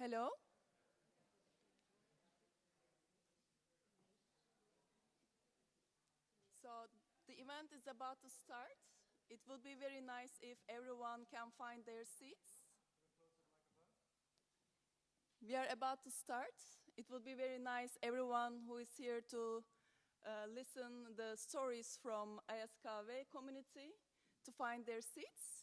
Hello. So the event is about to start. It would be very nice if everyone can find their seats. We are about to start. It would be very nice everyone who is here to listen the stories from ASKV community to find their seats.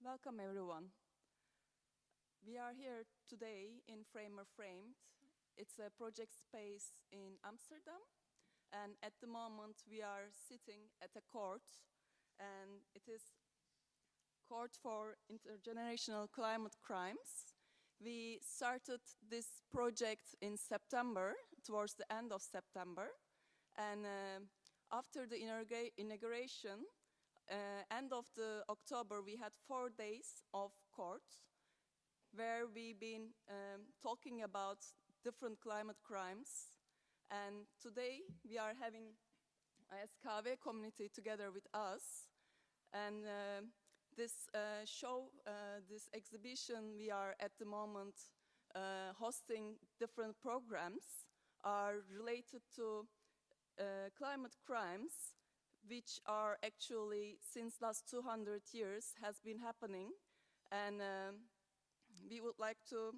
Welcome everyone. We are here today in Framer Framed. It's a project space in Amsterdam, and at the moment we are sitting at a court, and it is Court for Intergenerational Climate Crimes. We started this project in September, towards the end of September, and after the inauguration, end of the October, we had 4 days of court where we've been talking about different climate crimes. And today we are having ASKV community together with us. And this show, this exhibition, we are at the moment hosting different programs are related to climate crimes, which are actually since last 200 years has been happening. And we would like to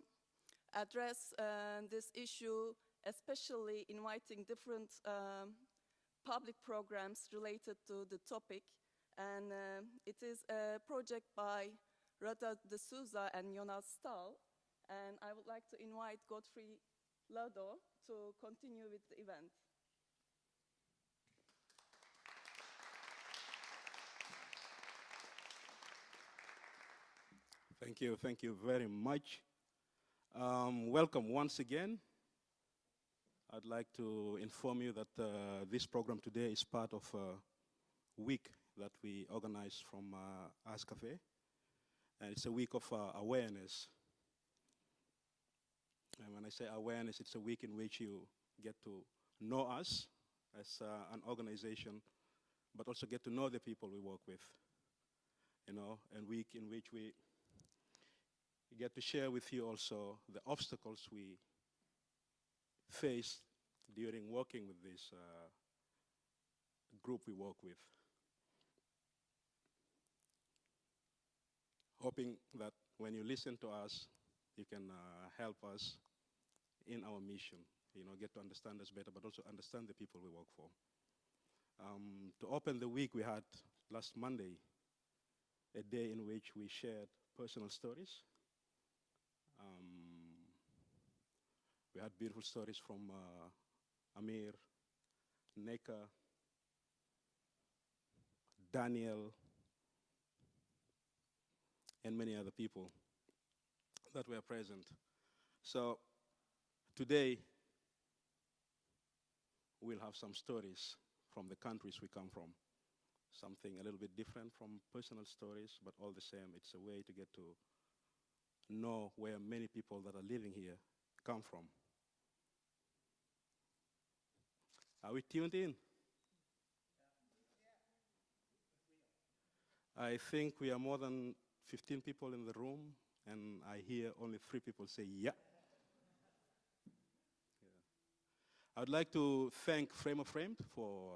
address this issue, especially inviting different public programs related to the topic. And it is a project by Rada de Souza and Jonas Stahl. And I would like to invite Godfrey Lado to continue with the event. Thank you very much. Welcome once again. I'd like to inform you that this program today is part of a week that we organize from ASKV, and it's a week of awareness. And when I say awareness, it's a week in which you get to know us as an organization, but also get to know the people we work with, you know, and week in which we get to share with you also the obstacles we face during working with this group we work with. Hoping that when you listen to us, you can help us in our mission, you know, get to understand us better, but also understand the people we work for. To open the week, we had last Monday, a day in which we shared personal stories. We had beautiful stories from Amir, Neka, Daniel, and many other people that were present. So today, we'll have some stories from the countries we come from. Something a little bit different from personal stories, but all the same, it's a way to get to know where many people that are living here come from. Are we tuned in? I think we are more than 15 people in the room, and I hear only 3 people say, yeah. I would like to thank Frame of Framed for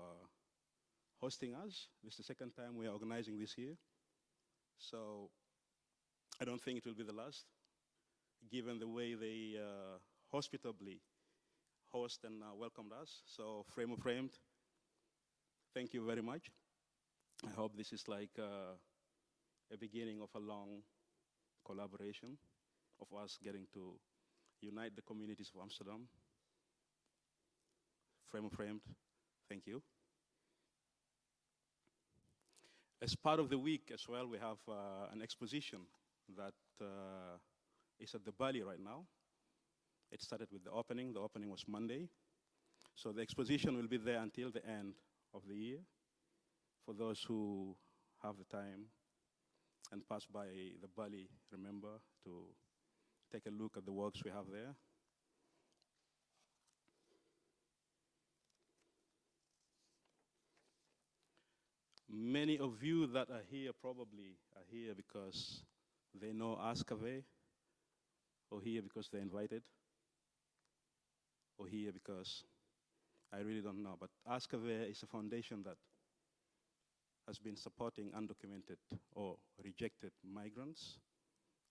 hosting us. This is the second time we are organizing this year. So I don't think it will be the last, given the way they hospitably host and welcomed us. So Frame of Framed, thank you very much. I hope this is like a beginning of a long collaboration of us getting to unite the communities of Amsterdam. Frame of Framed, thank you. As part of the week as well, we have an exposition that is at the Bali right now. It started with the opening. The opening was Monday. So the exposition will be there until the end of the year for those who have the time and pass by the Bali, remember, to take a look at the works we have there. Many of you that are here probably are here because they know ASKV, or here because they're invited, or here because I really don't know. But ASKV is a foundation that has been supporting undocumented or rejected migrants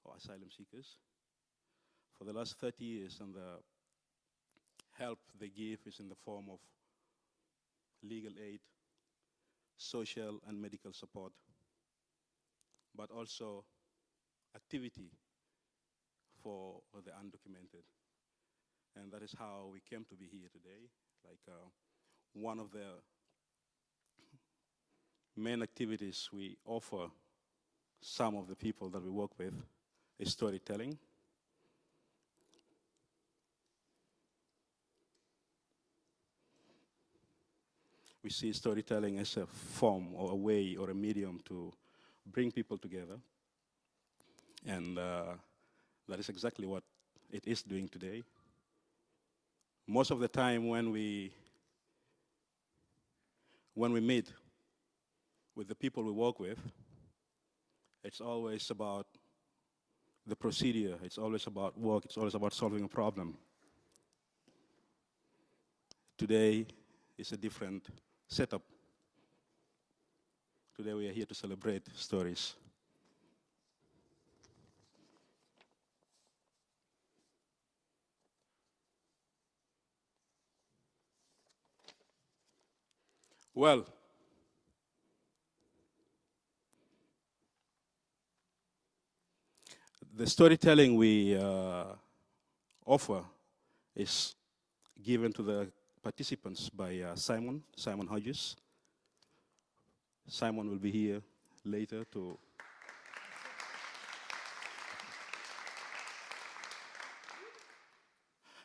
or asylum seekers for the last 30 years, and the help they give is in the form of legal aid, social and medical support, but also activity for the undocumented. And that is how we came to be here today. Like one of the main activities we offer some of the people that we work with is storytelling. We see storytelling as a form or a way or a medium to bring people together. And that is exactly what it is doing today. Most of the time when we meet with the people we work with, it's always about the procedure, it's always about work, it's always about solving a problem. Today is a different setup. Today we are here to celebrate stories. Well, the storytelling we offer is given to the participants by Simon Hodges. Simon will be here later to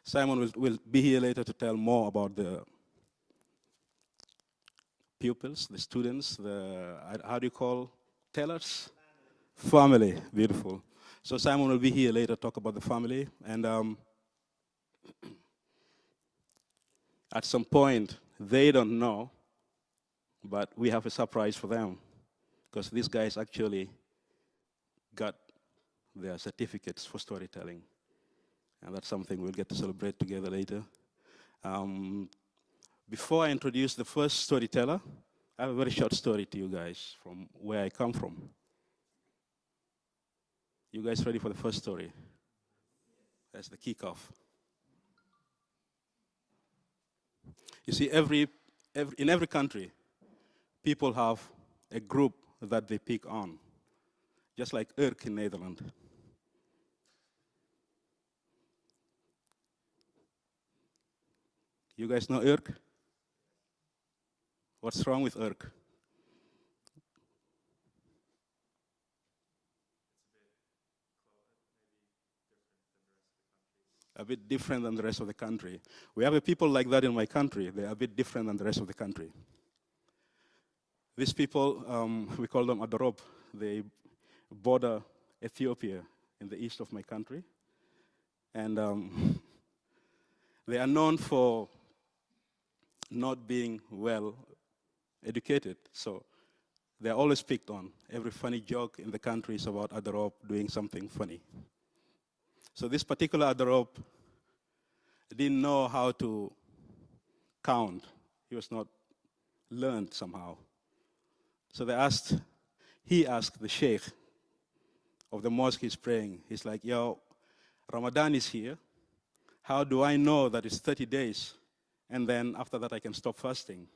Simon will be here later to tell more about the pupils, the students, the, how do you call, tellers? Family, beautiful. So Simon will be here later to talk about the family. And at some point, they don't know, but we have a surprise for them, because these guys actually got their certificates for storytelling. And that's something we'll get to celebrate together later. Before I introduce the first storyteller, I have a very short story to you guys from where I come from. You guys ready for the first story? That's the kickoff. You see, in every country, people have a group that they pick on, just like Urk in Netherlands. You guys know Urk? What's wrong with Urk? A bit different than the rest of the country. We have a people like that in my country. They're a bit different than the rest of the country. These people, we call them Adorob. They border Ethiopia in the east of my country. And they are known for not being well educated. So they're always picked on. Every funny joke in the country is about Adorob doing something funny. So this particular Adorob didn't know how to count. He was not learned somehow. So he asked the sheikh of the mosque he's praying. He's like, yo, Ramadan is here. How do I know that it's 30 days? And then after that I can stop fasting.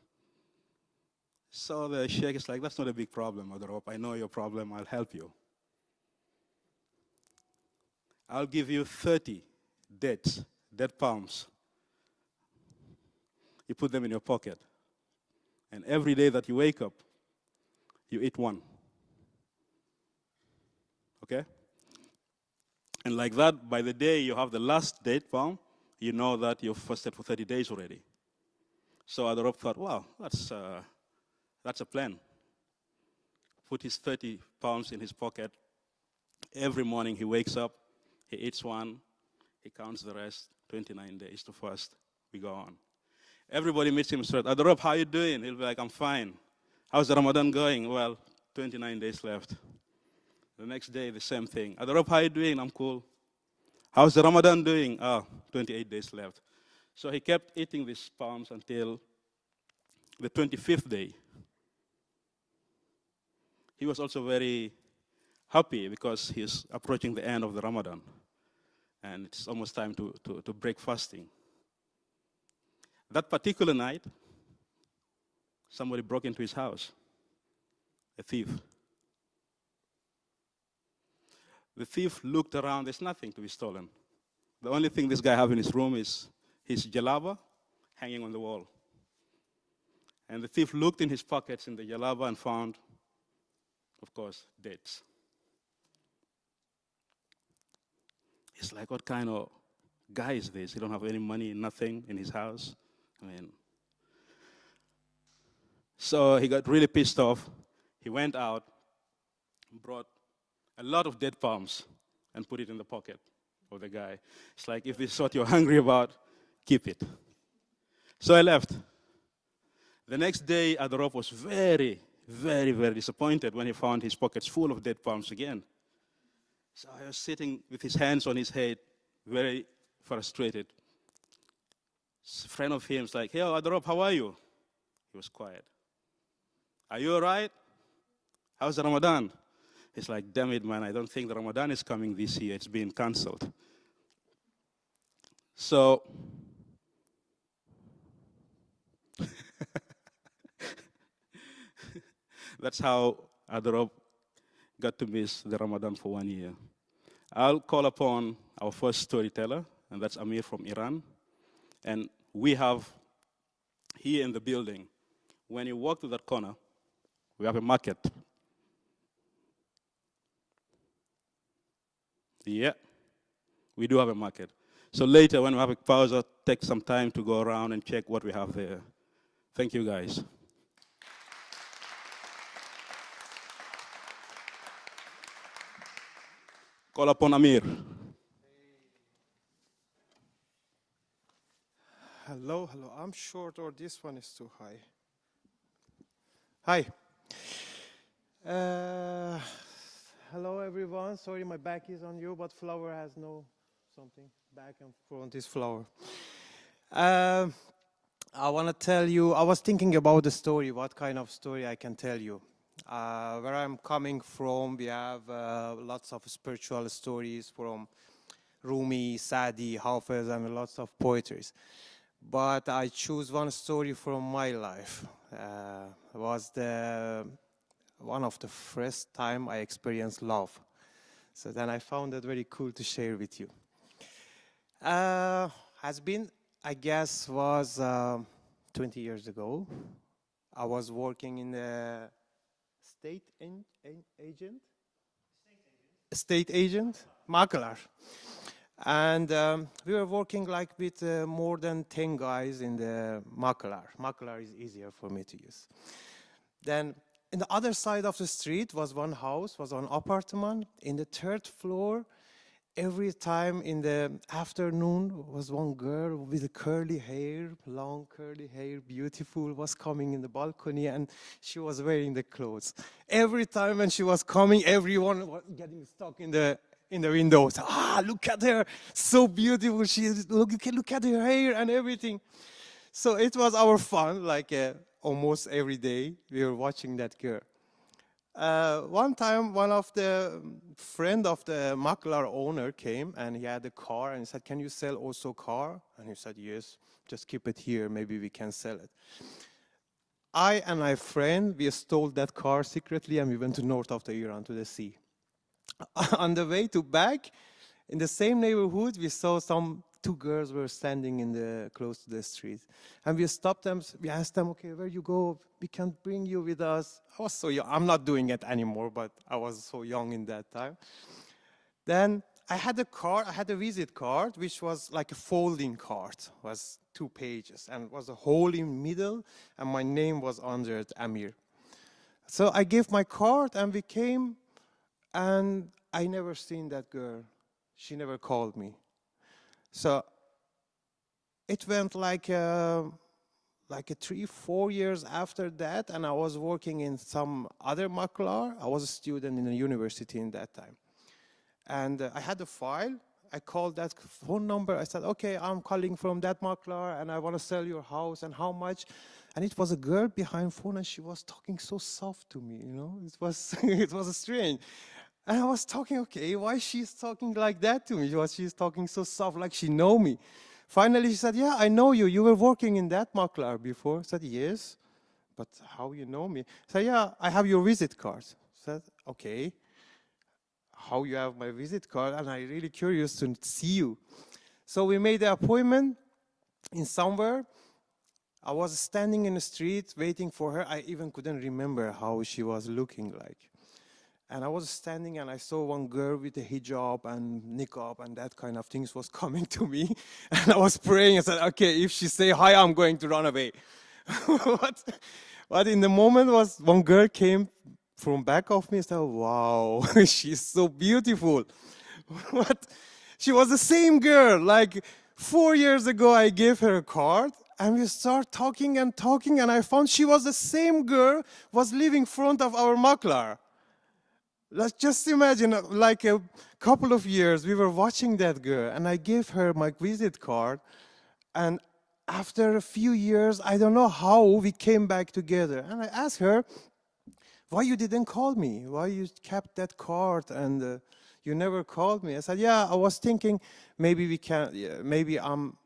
So the sheikh is like, that's not a big problem, Adorob. I know your problem, I'll help you. I'll give you 30 dates, dead palms. You put them in your pocket. And every day that you wake up, you eat one. Okay? And like that, by the day you have the last date palm, you know that you've fasted for 30 days already. So Adarab thought, wow, that's a plan. Put his 30 pounds in his pocket. Every morning he wakes up, he eats one, he counts the rest, 29 days to fast. We go on. Everybody meets him straight. Adarab, how you doing? He'll be like, I'm fine. How's the Ramadan going? Well, 29 days left. The next day, the same thing. Adarab, how you doing? I'm cool. How's the Ramadan doing? 28 days left. So he kept eating these palms until the 25th day. He was also very happy because he's approaching the end of the Ramadan. And it's almost time to break fasting. That particular night, somebody broke into his house, a thief. The thief looked around, there's nothing to be stolen. The only thing this guy has in his room is his jalaba hanging on the wall. And the thief looked in his pockets in the jalaba and found, of course, dates. He's like, what kind of guy is this? He don't have any money, nothing in his house. So he got really pissed off. He went out, brought a lot of dead palms and put it in the pocket of the guy. It's like, if this is what you're hungry about, keep it. So I left. The next day, Adarab was very, very, very disappointed when he found his pockets full of dead palms again. So I was sitting with his hands on his head, very frustrated. A friend of him was like, hey, Adarab, how are you? He was quiet. Are you all right? How's the Ramadan? He's like, damn it, man, I don't think the Ramadan is coming this year. It's been canceled. So, that's how Adarab got to miss the Ramadan for 1 year. I'll call upon our first storyteller, and that's Amir from Iran. And we have here in the building, when you walk to that corner, we have a market. Yeah, we do have a market. So later, when we have a pause, I'll take some time to go around and check what we have there. Thank you, guys. Call upon Amir. Hello. I'm short, or this one is too high. Hi. Hello, everyone. Sorry, my back is on you, but flower has no something back and front is flower. I want to tell you, I was thinking about the story, what kind of story I can tell you. Where I'm coming from, we have lots of spiritual stories from Rumi, Sadi, Hafiz, and lots of poetries. But I choose one story from my life. It was one of the first time I experienced love. So then I found it very cool to share with you. Has been, I guess, was 20 years ago. I was working in the state agent, maklar. And we were working like with more than 10 guys in the maklar. Maklar is easier for me to use. Then in the other side of the street was one house, was an apartment. In the third floor, every time in the afternoon was one girl with curly hair, long curly hair, beautiful, was coming in the balcony, and she was wearing the clothes. Every time when she was coming, everyone was getting stuck in the windows. Look at her, so beautiful. Look at her hair and everything. So it was our fun, like almost every day we were watching that girl. One time, one of the friend of the maklar owner came, and he had a car, and he said, "Can you sell also car?" And he said, "Yes, just keep it here. Maybe we can sell it." I and my friend, we stole that car secretly, and we went to north of the Iran, to the sea. On the way to back, in the same neighborhood, we saw two girls were standing close to the street. And we stopped them, we asked them, "Okay, where you go? We can bring you with us." I was so young, I'm not doing it anymore, but I was so young in that time. Then I had a card, I had a visit card, which was like a folding card, was 2 pages, and was a hole in middle, and my name was under it, Amir. So I gave my card, and we came, and I never seen that girl. She never called me. So it went like 3-4 years after that, and I was working in some other maklar. I was a student in a university in that time. And I had a file. I called that phone number. I said, okay, I'm calling from that maklar, and I want to sell your house, and how much? And it was a girl behind phone, and she was talking so soft to me, you know? It was, it was strange. And I was talking, okay, why she's talking like that to me? Why she's talking so soft, like she know me? Finally, she said, yeah, I know you. You were working in that maklar before. I said, yes, but how you know me? I said, yeah, I have your visit card. I said, okay, how you have my visit card? And I'm really curious to see you. So we made the appointment in somewhere. I was standing in the street waiting for her. I even couldn't remember how she was looking like. And I was standing and I saw one girl with a hijab and niqab and that kind of things was coming to me. And I was praying and said, okay, if she say hi, I'm going to run away. But in the moment was one girl came from back of me and said, wow, she's so beautiful. But she was the same girl. Like 4 years ago, I gave her a card. And we start talking, and I found she was the same girl was living in front of our maklar. Let's just imagine, like a couple of years, we were watching that girl, and I gave her my visit card, and after a few years, I don't know how, we came back together, and I asked her, why you didn't call me? Why you kept that card, and you never called me? I said, yeah, I was thinking, maybe we can, maybe I'm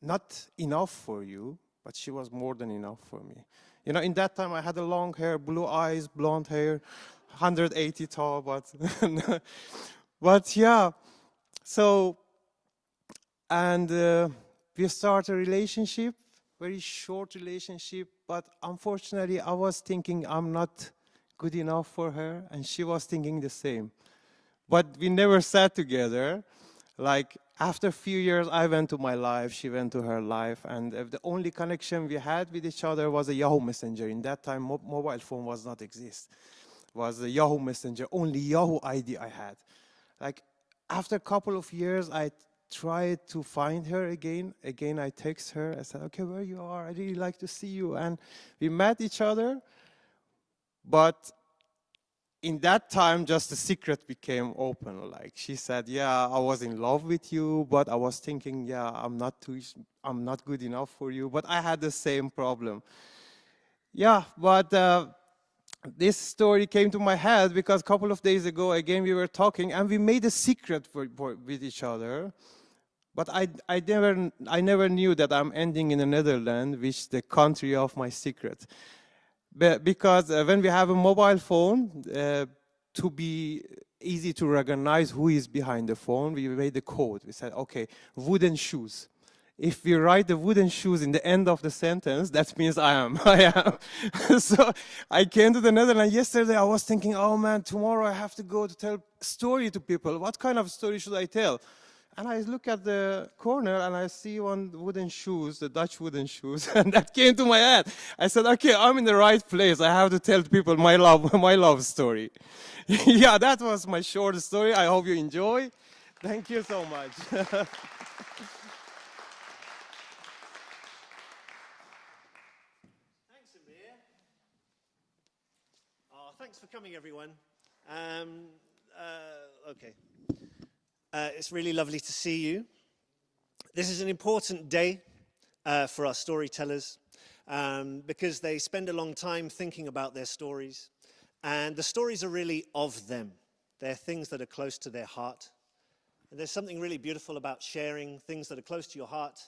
not enough for you, but she was more than enough for me. You know, in that time, I had a long hair, blue eyes, blonde hair, 180 tall, but yeah. So, and we started a relationship, very short relationship, but unfortunately, I was thinking I'm not good enough for her, and she was thinking the same. But we never sat together. Like, after a few years, I went to my life, she went to her life, and the only connection we had with each other was a Yahoo Messenger. In that time, mobile phone was not exist. Was a Yahoo Messenger, only Yahoo ID I had. Like, after a couple of years, I tried to find her again. Again, I text her. I said, okay, where you are? I really like to see you. And we met each other, but in that time, just the secret became open. Like, she said, yeah, I was in love with you, but I was thinking, yeah, I'm not good enough for you. But I had the same problem. Yeah, but this story came to my head because a couple of days ago, again, we were talking, and we made a secret with each other. But I never knew that I'm ending in the Netherlands, which is the country of my secret. Because when we have a mobile phone, to be easy to recognize who is behind the phone, we made a code. We said, okay, wooden shoes. If we write the wooden shoes in the end of the sentence, that means I am. I am. So I came to the Netherlands yesterday. I was thinking, oh man, tomorrow I have to go to tell a story to people. What kind of story should I tell? And I look at the corner and I see one wooden shoes, the Dutch wooden shoes, and that came to my head. I said, okay, I'm in the right place. I have to tell people my love story. Yeah, that was my short story. I hope you enjoy. Thank you so much. Thanks for coming, everyone. Okay. It's really lovely to see you. This is an important day for our storytellers because they spend a long time thinking about their stories. And the stories are really of them. They're things that are close to their heart. And there's something really beautiful about sharing things that are close to your heart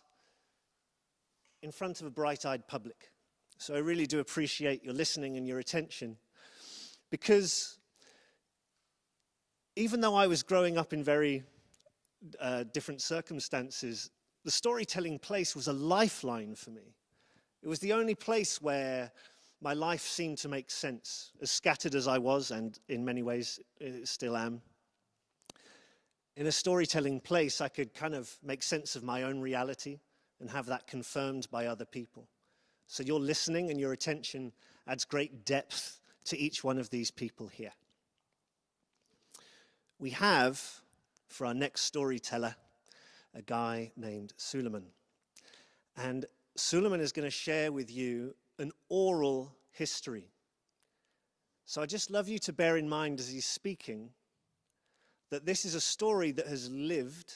in front of a bright-eyed public. So I really do appreciate your listening and your attention. Because even though I was growing up in very different circumstances, the storytelling place was a lifeline for me. It was the only place where my life seemed to make sense, as scattered as I was, and in many ways still am. in a storytelling place, I could kind of make sense of my own reality and have that confirmed by other people. So your listening and your attention adds great depth to each one of these people here. We have, for our next storyteller, a guy named Suleiman. And Suleiman is going to share with you an oral history. So I just love you to bear in mind as he's speaking that this is a story that has lived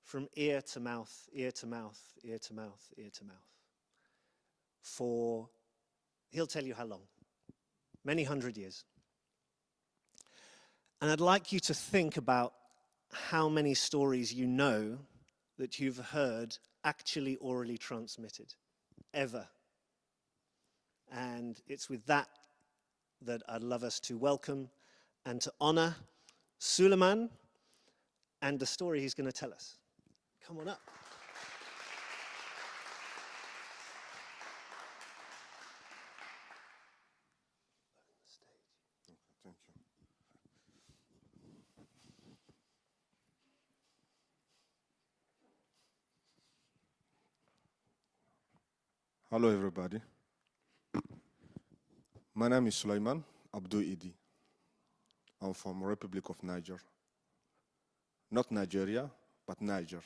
from ear to mouth, ear to mouth, ear to mouth, ear to mouth. For, he'll tell you how long, many hundred years. And I'd like you to think about how many stories you know that you've heard actually orally transmitted, ever. And it's with that I'd love us to welcome and to honor Suleiman and the story he's going to tell us. Come on up. Thank you. Hello, everybody. My name is Sulaiman Abdou Idi. I'm from Republic of Niger. Not Nigeria, but Niger.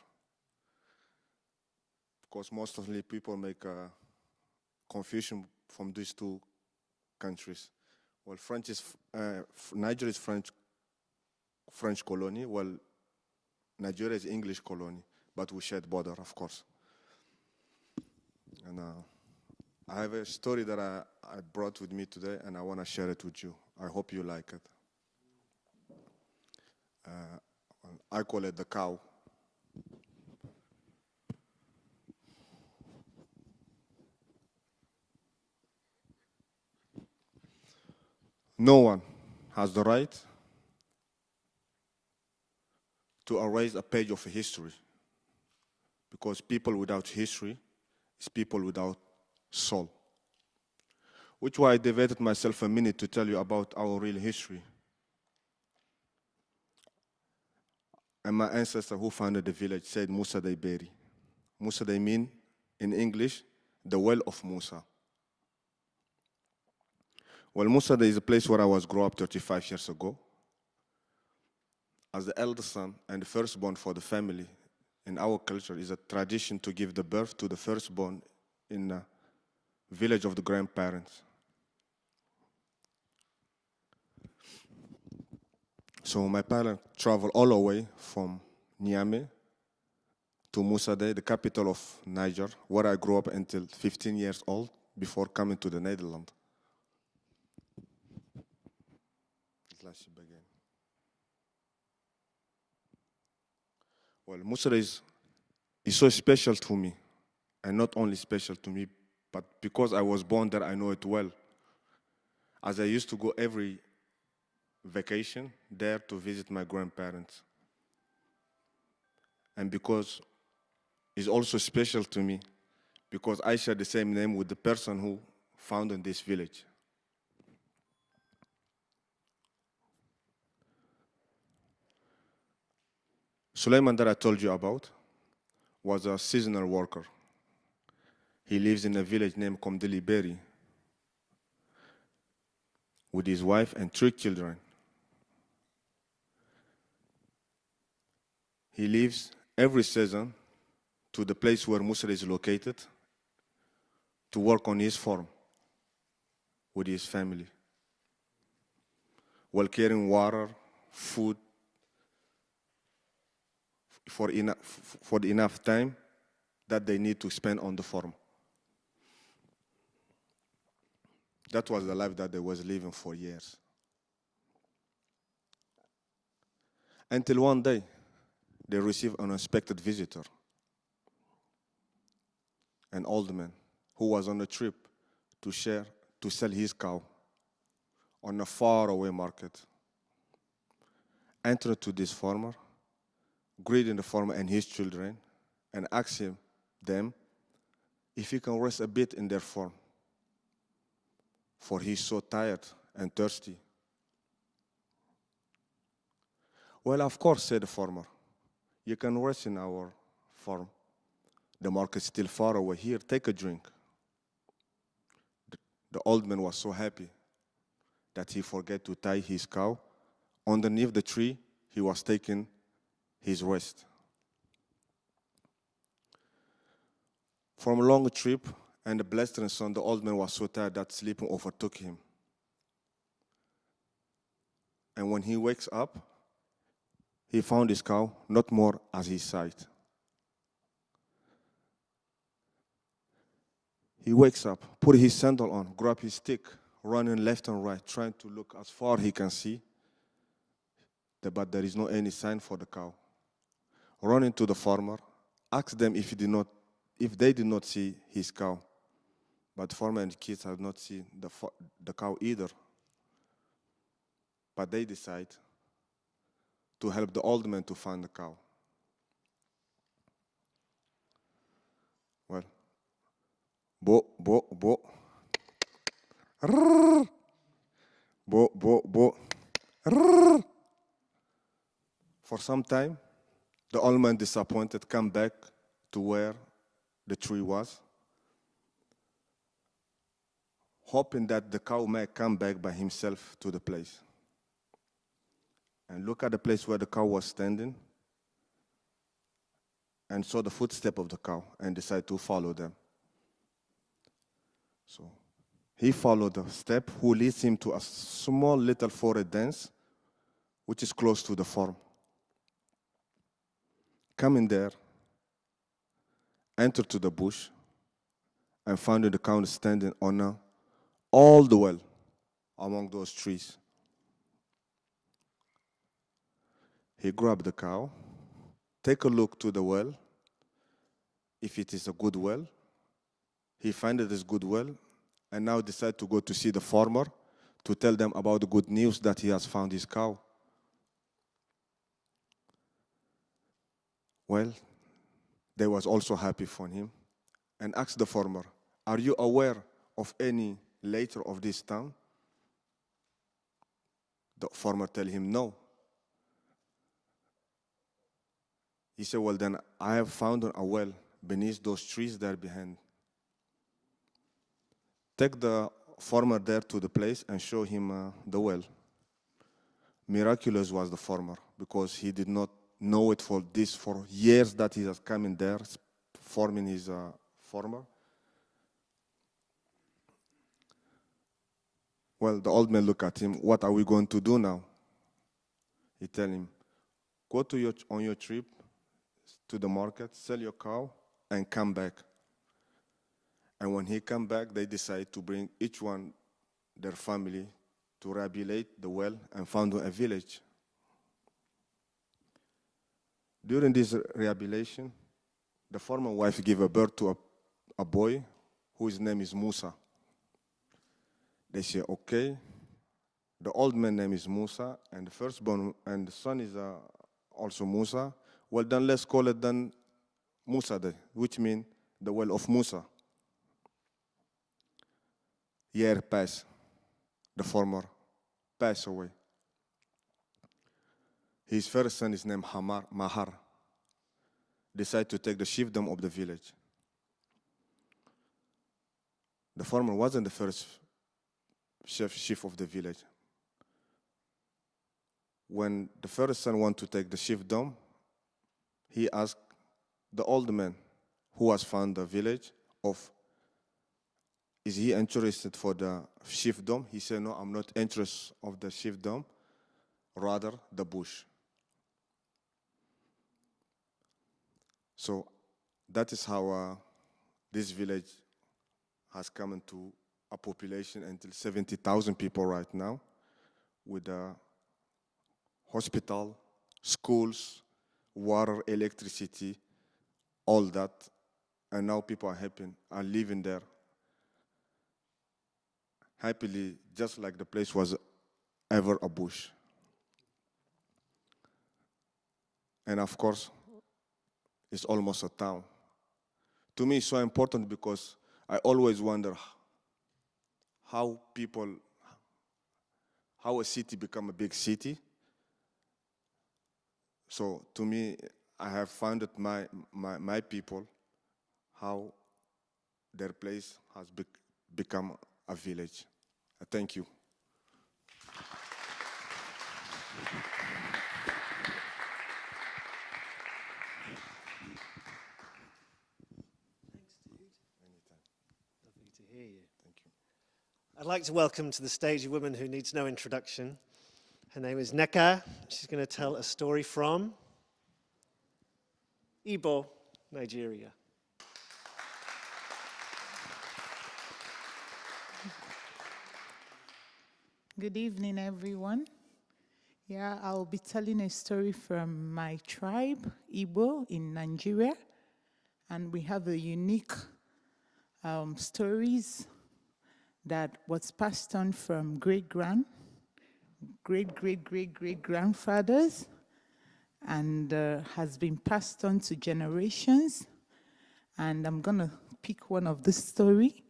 Because mostly people make a confusion from these two countries. Well, Niger is French colony, while Nigeria is English colony, but we share border, of course. And I have a story that I brought with me today, and I want to share it with you. I hope you like it. I call it the cow. No one has the right to erase a page of history, because people without history is people without soul. Which why I devoted myself a minute to tell you about our real history. And my ancestor who founded the village said Musa Dey Beri. Musa Dey mean, in English, the well of Musa. Well, Musa Dey is a place where I was grew up 35 years ago. As the eldest son and the firstborn for the family, in our culture, is a tradition to give the birth to the firstborn in the village of the grandparents. So my parents traveled all the way from Niamey to Musa Dey, the capital of Niger, where I grew up until 15 years old before coming to the Netherlands. Well, Musa Dey is so special to me, and not only special to me, but because I was born there, I know it well. As I used to go every vacation there to visit my grandparents. And because it's also special to me, because I share the same name with the person who founded this village. Suleiman that I told you about was a seasonal worker. He lives in a village named Komdeli Beri with his wife and 3 children. He leaves every season to the place where Musa is located to work on his farm with his family, while carrying water, food, for the enough time that they need to spend on the farm. That was the life that they was living for years. Until one day, they received an unexpected visitor, an old man who was on a trip to sell his cow on a faraway market. Entered to this farmer, greeting the farmer and his children, and asking them if he can rest a bit in their farm, for he's so tired and thirsty. Well, of course, said the farmer. You can rest in our farm. The market's still far away. Here, take a drink. The old man was so happy that he forgot to tie his cow. Underneath the tree, he was taking his rest. From a long trip and the blistering sun, the old man was so tired that sleeping overtook him. And when he wakes up, he found his cow not more at his side. He wakes up, put his sandal on, grab his stick, running left and right, trying to look as far he can see, but there is no any sign for the cow. Running to the farmer, ask them if they did not see his cow. But the farmer and the kids have not seen the cow either. But they decide to help the old man to find the cow. Well, bo, bo, bo. Rrrr. Bo, bo, bo. Rrrr. For some time, the old man, disappointed, come back to where the tree was, hoping that the cow may come back by himself to the place. And look at the place where the cow was standing and saw the footstep of the cow and decided to follow them. So he followed the step who leads him to a small little forest dance which is close to the farm. Coming there, entered to the bush and found the cow standing on all the well among those trees. He grabbed the cow, take a look to the well. If it is a good well, he find it is good well, and now decide to go to see the farmer to tell them about the good news that he has found his cow. Well, they was also happy for him and asked the farmer, "Are you aware of any leader of this town?" The farmer tell him no. He said, "Well, then I have found a well beneath those trees there behind. Take the farmer there to the place and show him the well." Miraculous was the farmer, because he did not know it for years that he was coming there, forming his farmer. Well, the old man looked at him. "What are we going to do now?" He tell him, "Go on your trip to the market, sell your cow, and come back." And when he come back, they decide to bring each one their family to rehabilitate the well and found a village. During this rehabilitation, the farmer wife gave a birth to a boy whose name is Musa. They say, "Okay, the old man name is Musa, and the firstborn and the son is also Musa. Well, then let's call it then Musa Day, which means the well of Musa." Year passed. The farmer passed away. His first son is named Mahar. Decided to take the chiefdom of the village. The farmer wasn't the first chief of the village. When the first son wanted to take the chiefdom, he asked the old man who has found the village is he interested for the chiefdom? He said, "No, I'm not interested of the chiefdom, rather the bush." So that is how this village has come into a population until 70,000 people right now, with a hospital, schools, water, electricity, all that. And now people are happy and living there happily, just like the place was ever a bush. And of course, it's almost a town. To me, it's so important because I always wonder how a city become a big city, So to me, I have founded my people, how their place has become a village. Thank you. Lovely to hear you. Thank you. I'd like to welcome to the stage a woman who needs no introduction. Her name is Neka. She's going to tell a story from Igbo, Nigeria. Good evening, everyone. Yeah, I'll be telling a story from my tribe, Igbo, in Nigeria. And we have a unique stories that was passed on from great-great-great-great-grandfathers and has been passed on to generations. And I'm going to pick one of this story.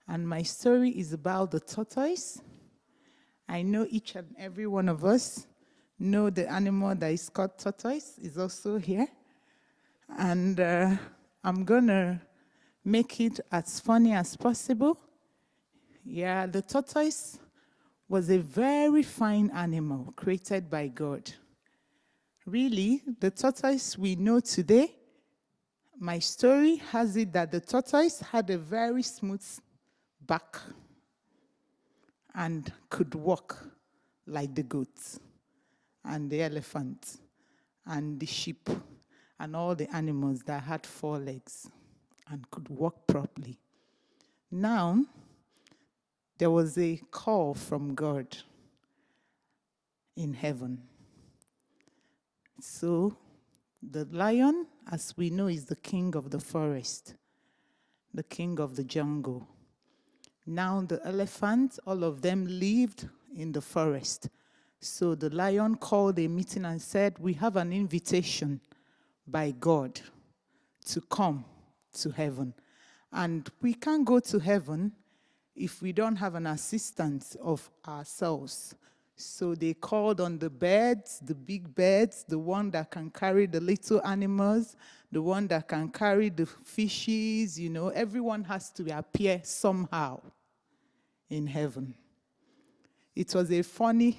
And my story is about the tortoise. I know each and every one of us know the animal that is called tortoise is also here. And I'm going to make it as funny as possible. Yeah, the tortoise was a very fine animal created by God. Really, the tortoise we know today, my story has it that the tortoise had a very smooth back and could walk like the goats and the elephant and the sheep and all the animals that had 4 legs and could walk properly. Now, there was a call from God in heaven. So, the lion, as we know, is the king of the forest, the king of the jungle. Now the elephants, all of them lived in the forest. So the lion called a meeting and said, we have an invitation by God to come to heaven. And we can't go to heaven if we don't have an assistance of ourselves. So they called on the birds, the big birds, the one that can carry the little animals, the one that can carry the fishes, you know, everyone has to appear somehow in heaven. It was a funny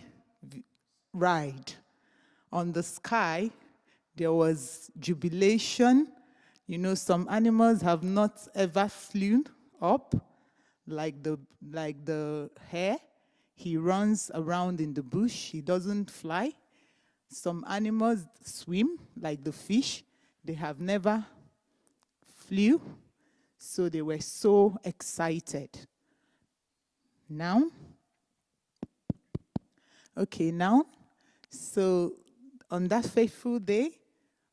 ride. On the sky, there was jubilation. You know, some animals have not ever flown up, like the hare. He runs around in the bush. He doesn't fly. Some animals swim, like the fish. They have never flew. So they were so excited. Now, so on that fateful day,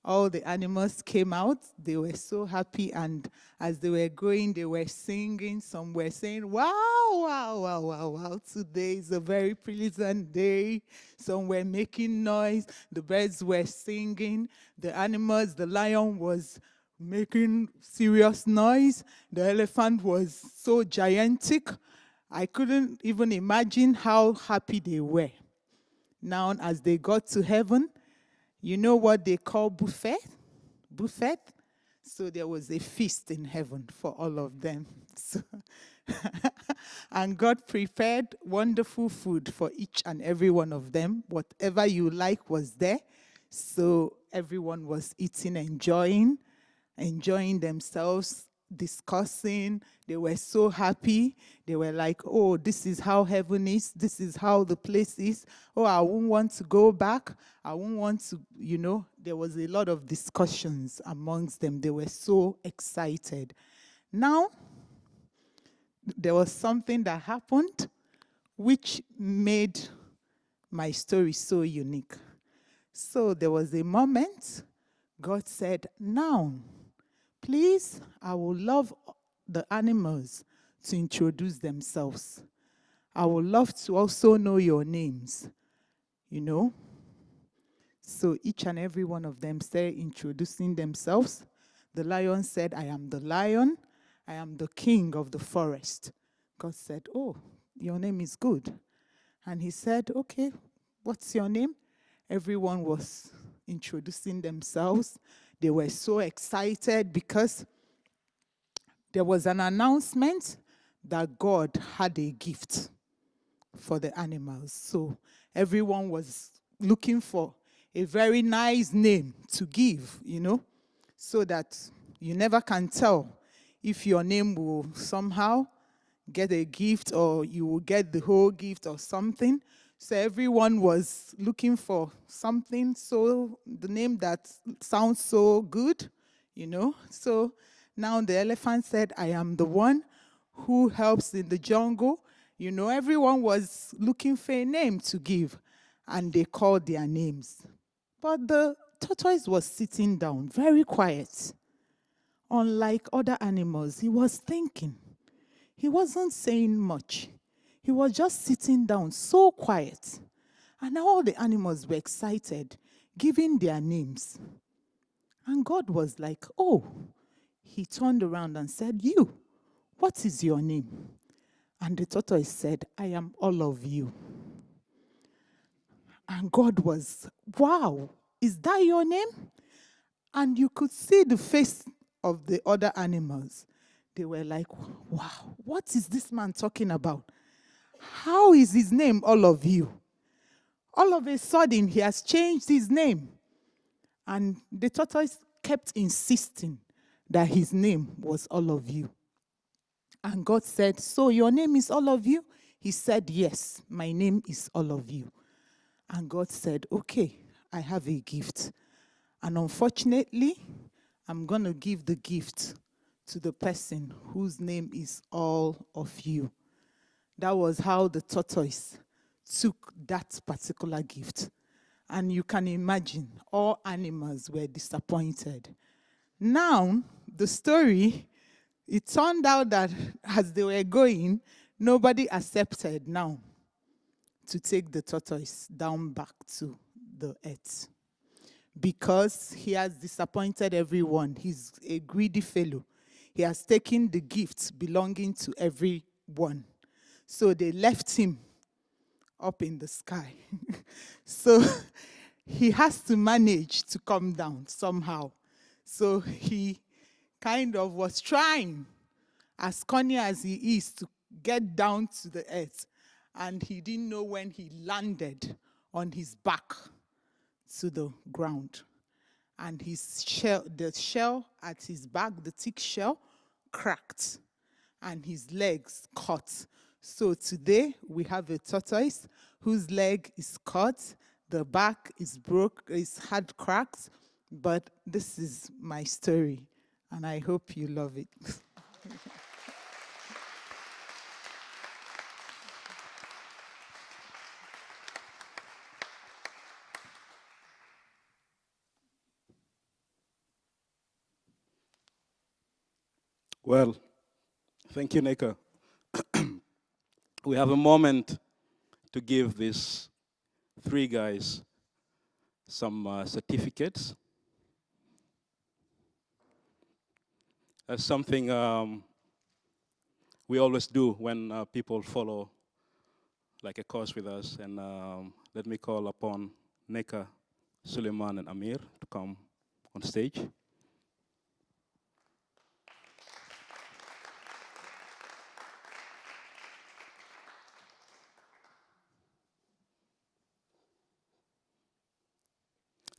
all the animals came out. They were so happy, and as they were going, they were singing. Some were saying, wow, wow, wow, wow, wow, today is a very pleasant day. Some were making noise. The birds were singing. The animals, the lion was making serious noise. The elephant was so gigantic. I couldn't even imagine how happy they were. Now, as they got to heaven, you know what they call buffet? Buffet? So there was a feast in heaven for all of them. So and God prepared wonderful food for each and every one of them. Whatever you like was there. So everyone was eating, enjoying themselves, discussing. They were so happy. They were like, oh, this is how heaven is. This is how the place is. Oh, I won't want to go back. I won't want to, you know. There was a lot of discussions amongst them. They were so excited. Now, there was something that happened which made my story so unique. So there was a moment God said, now, please, I would love the animals to introduce themselves. I would love to also know your names, you know. So each and every one of them started introducing themselves. The lion said, I am the lion. I am the king of the forest. God said, oh, your name is good. And he said, okay, what's your name? Everyone was introducing themselves. They were so excited because there was an announcement that God had a gift for the animals. So everyone was looking for a very nice name to give, so that you never can tell if your name will somehow get a gift or you will get the whole gift or something. So everyone was looking for something, so the name that sounds so good, So now the elephant said, I am the one who helps in the jungle. Everyone was looking for a name to give, and they called their names. But the tortoise was sitting down, very quiet. Unlike other animals, he was thinking. He wasn't saying much. He was just sitting down, so quiet. And all the animals were excited, giving their names. And God was like, oh. He turned around and said, you, what is your name? And the tortoise said, I am all of you. And God was, wow, is that your name? And you could see the face of the other animals. They were like, wow, what is this man talking about? How is his name all of you? All of a sudden, he has changed his name. And the tortoise kept insisting that his name was all of you. And God said, so your name is all of you? He said, yes, my name is all of you. And God said, okay, I have a gift. And unfortunately, I'm going to give the gift to the person whose name is all of you. That was how the tortoise took that particular gift. And you can imagine, all animals were disappointed. Now, the story, it turned out that as they were going, nobody accepted now to take the tortoise down back to the earth, because he has disappointed everyone. He's a greedy fellow. He has taken the gifts belonging to everyone. So they left him up in the sky. So he has to manage to come down somehow. So he kind of was trying, as cunning as he is, to get down to the earth. And he didn't know when he landed on his back to the ground. And his shell, the shell at his back, the thick shell, cracked. And his legs cut. So today we have a tortoise whose leg is cut, the back is had cracks, but this is my story, and I hope you love it. Well, thank you, Neka. We have a moment to give these three guys some certificates. That's something we always do when people follow like a course with us. And let me call upon Neka, Suleiman, and Amir to come on stage.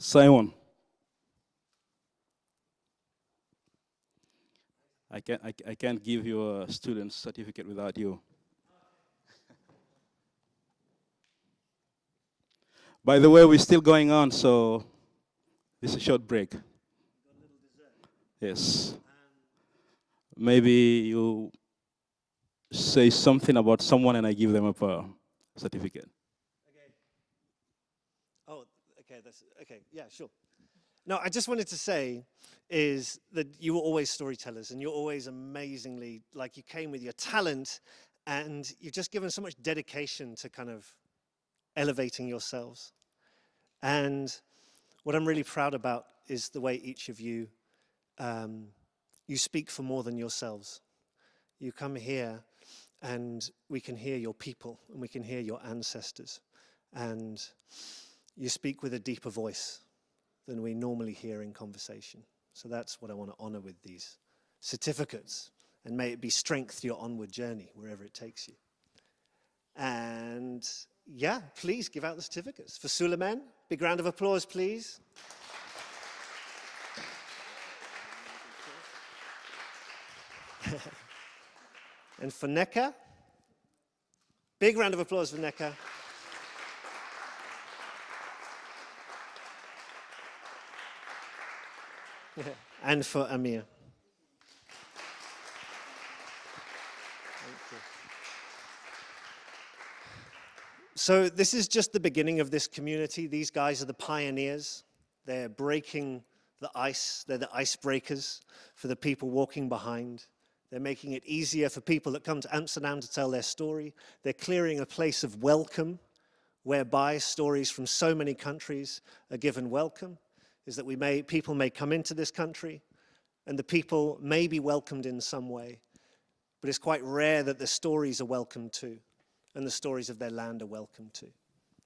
Simon, I can't give you a student's certificate without you. By the way, we're still going on, so this is a short break. Yes. Maybe you say something about someone and I give them a certificate. Okay. Oh, okay, okay, yeah, sure. No, I just wanted to say is that you were always storytellers, and you're always amazingly, like, you came with your talent, and you've just given so much dedication to kind of elevating yourselves. And what I'm really proud about is the way each of you, you speak for more than yourselves. You come here and we can hear your people and we can hear your ancestors. And you speak with a deeper voice than we normally hear in conversation. So that's what I want to honor with these certificates. And may it be strength to your onward journey, wherever it takes you. And yeah, please give out the certificates. For Suleiman, big round of applause, please. And for Neka, big round of applause for Neka. And for Amir. So this is just the beginning of this community. These guys are the pioneers. They're breaking the ice. They're the icebreakers for the people walking behind. They're making it easier for people that come to Amsterdam to tell their story. They're clearing a place of welcome whereby stories from so many countries are given welcome, is that people may come into this country and the people may be welcomed in some way, but it's quite rare that the stories are welcomed too, and the stories of their land are welcomed too.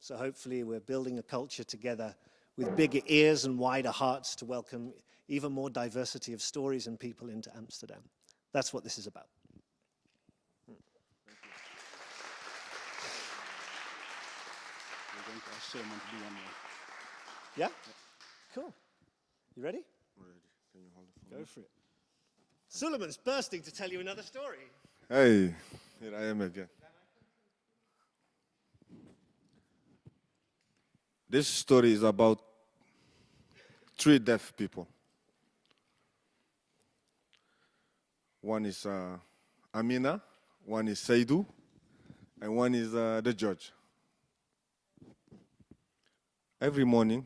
So hopefully we're building a culture together with bigger ears and wider hearts to welcome even more diversity of stories and people into Amsterdam. That's what this is about. We're going to ask Simon to do one more. Yeah? Cool. You ready? Ready. Can you hold it for Go me? for it. Suleiman's bursting to tell you another story. Hey, here I am again. This story is about 3 deaf people. One is Amina, one is Seydou, and one is the judge. Every morning,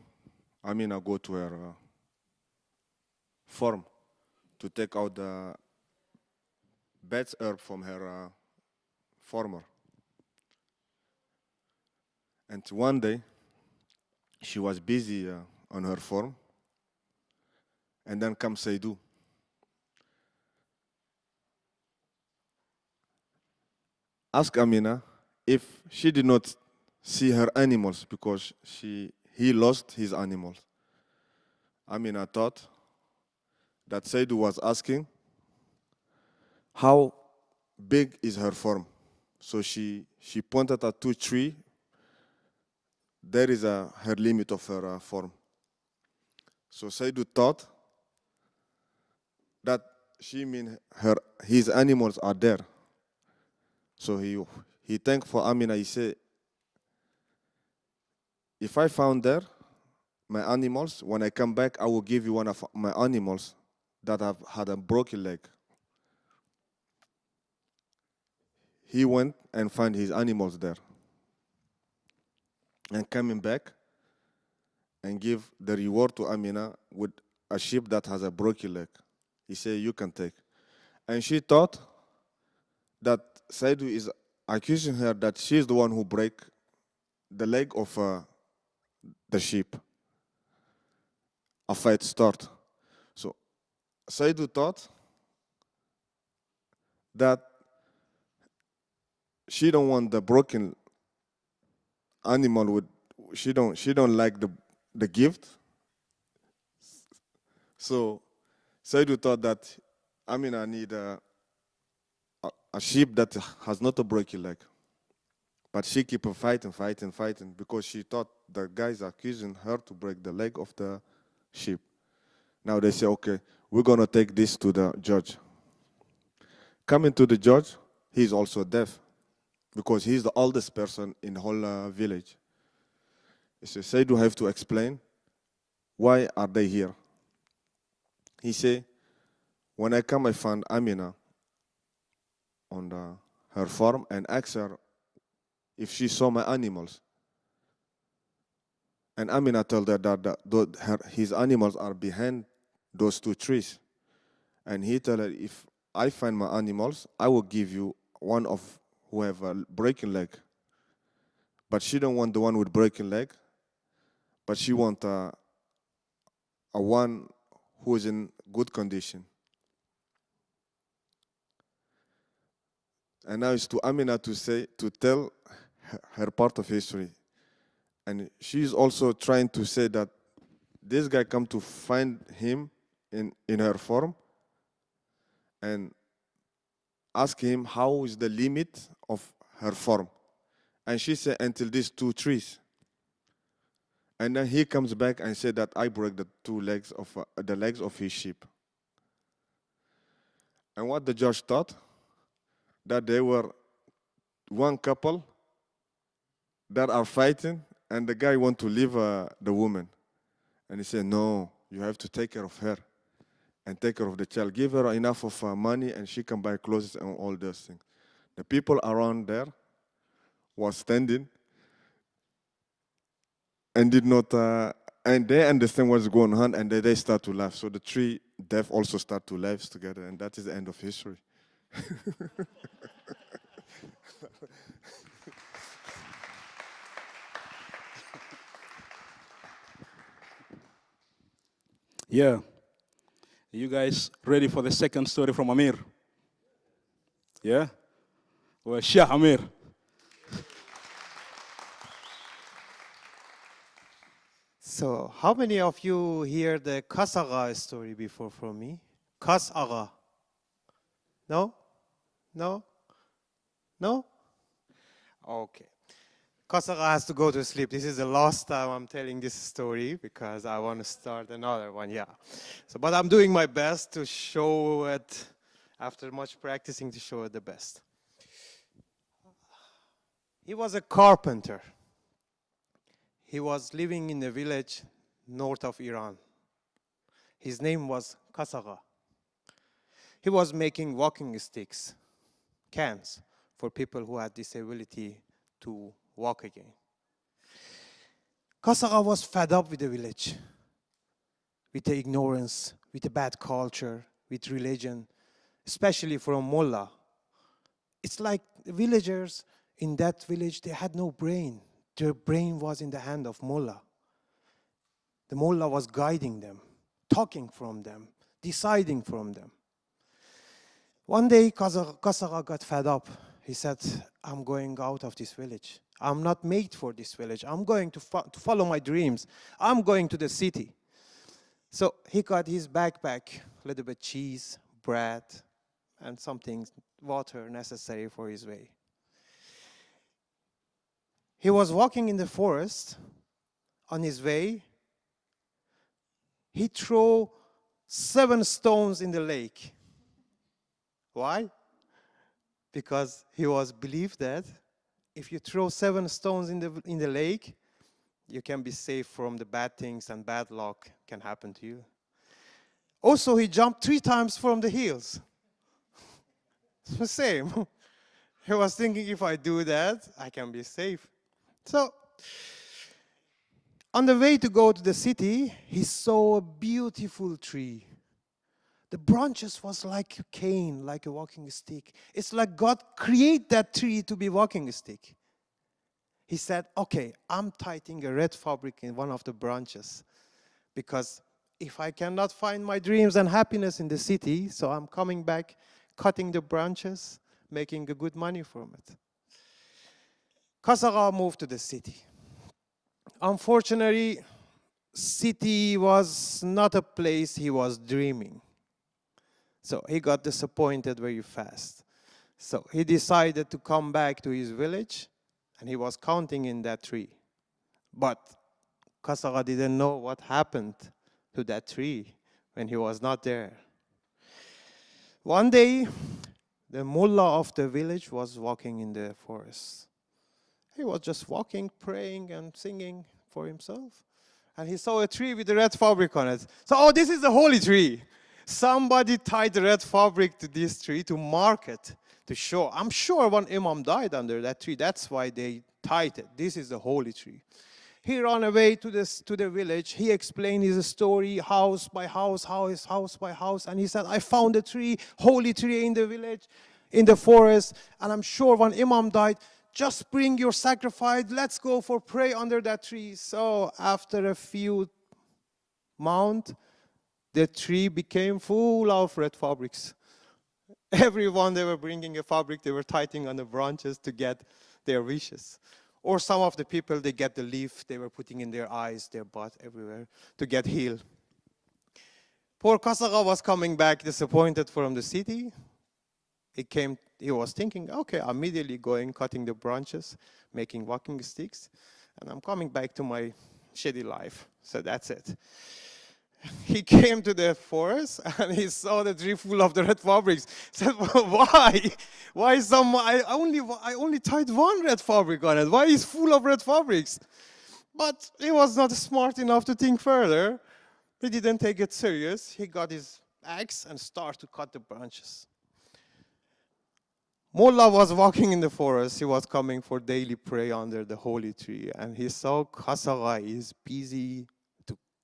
Amina go to her farm to take out the bad herb from her farmer. And one day, she was busy on her farm, and then comes Seydou. Ask Amina if she did not see her animals because he lost his animals. Amina thought that Seydou was asking how big is her farm. So she pointed at 2 trees. There is her limit of her farm. So Seydou thought that she mean his animals are there. So he thanked for Amina. He said, if I found there my animals, when I come back, I will give you one of my animals that have had a broken leg. He went and found his animals there. And coming back and give the reward to Amina with a sheep that has a broken leg. He said, you can take. And she thought that Seydou is accusing her that she is the one who break the leg of the sheep. A fight start. So Seydou thought that she don't want the broken animal with she don't like the gift. So Seydou thought that Amina need a sheep that has not a broken leg. But she keep fighting because she thought the guys are accusing her to break the leg of the sheep. Now they say, okay, we're going to take this to the judge. Coming to the judge, he's also deaf because he's the oldest person in the whole village. He said, Seydou have to explain why are they here. He said, when I come, I found Amina on her farm and asked her if she saw my animals. And Amina told her that his animals are behind those 2 trees. And he told her, if I find my animals, I will give you one of who have a broken leg. But she don't want the one with broken leg, but she want a one who is in good condition. And now it's to Amina to tell her part of history. And she's also trying to say that this guy come to find him in her farm and ask him how is the limit of her farm. And she said, until these 2 trees. And then he comes back and said that I broke the legs of his sheep. And what the judge thought, that they were one couple that are fighting, and the guy want to leave the woman. And he said, no, you have to take care of her and take care of the child. Give her enough of money and she can buy clothes and all those things. The people around there was standing and did not, and they understand what's going on, and they start to laugh. So the 3 deaf also start to laugh together, and that is the end of history. Yeah. You guys ready for the second story from Amir? Yeah? Well, Shah Amir. So, how many of you hear the Kasaga story before from me? Kasaga? No? No? No? Okay. Kasaga has to go to sleep. This is the last time I'm telling this story because I want to start another one, yeah. So, but I'm doing my best to show it, after much practicing, to show it the best. He was a carpenter. He was living in a village north of Iran. His name was Kasaga. He was making walking sticks, cans, for people who had disability to walk again. Kasaga was fed up with the village, with the ignorance, with the bad culture, with religion, especially from Mullah. It's like the villagers in that village, they had no brain. Their brain was in the hand of Mullah. The Mullah was guiding them, talking from them, deciding from them. One day, Kasaga got fed up. He said, I'm going out of this village. I'm not made for this village. I'm going to follow my dreams. I'm going to the city. So he got his backpack, a little bit cheese, bread, and something, water necessary for his way. He was walking in the forest. On his way, he threw 7 stones in the lake. Why? Because he was believed that if you throw 7 stones in the lake, you can be safe from the bad things and bad luck can happen to you. Also, he jumped 3 times from the hills. It's the same. He was thinking, if I do that, I can be safe. So, on the way to go to the city, he saw a beautiful tree. The branches was like a cane, like a walking stick. It's like God created that tree to be a walking stick. He said, okay, I'm tightening a red fabric in one of the branches because if I cannot find my dreams and happiness in the city, so I'm coming back, cutting the branches, making a good money from it. Kasaga moved to the city. Unfortunately, city was not a place he was dreaming. So he got disappointed very fast. So he decided to come back to his village, and he was counting in that tree. But Kasaga didn't know what happened to that tree when he was not there. One day, the mullah of the village was walking in the forest. He was just walking, praying, and singing for himself. And he saw a tree with a red fabric on it. So, oh, this is the holy tree. Somebody tied the red fabric to this tree to mark it, to show. I'm sure one imam died under that tree. That's why they tied it. This is the holy tree. He ran away to the village. He explained his story, house by house by house. And he said, I found a tree, holy tree in the village, in the forest. And I'm sure when imam died, just bring your sacrifice. Let's go for pray under that tree. So after a few months, the tree became full of red fabrics. Everyone, they were bringing a fabric, they were tightening on the branches to get their wishes. Or some of the people, they get the leaf they were putting in their eyes, their butt, everywhere to get healed. Poor Kasaga was coming back disappointed from the city. He was thinking, okay, I'm immediately going, cutting the branches, making walking sticks, and I'm coming back to my shitty life. So that's it. He came to the forest and he saw the tree full of the red fabrics. He said, well, why? Why I only tied one red fabric on it. Why is full of red fabrics? But he was not smart enough to think further. He didn't take it serious. He got his axe and started to cut the branches. Mullah was walking in the forest. He was coming for daily prayer under the holy tree. And he saw Kasaga is busy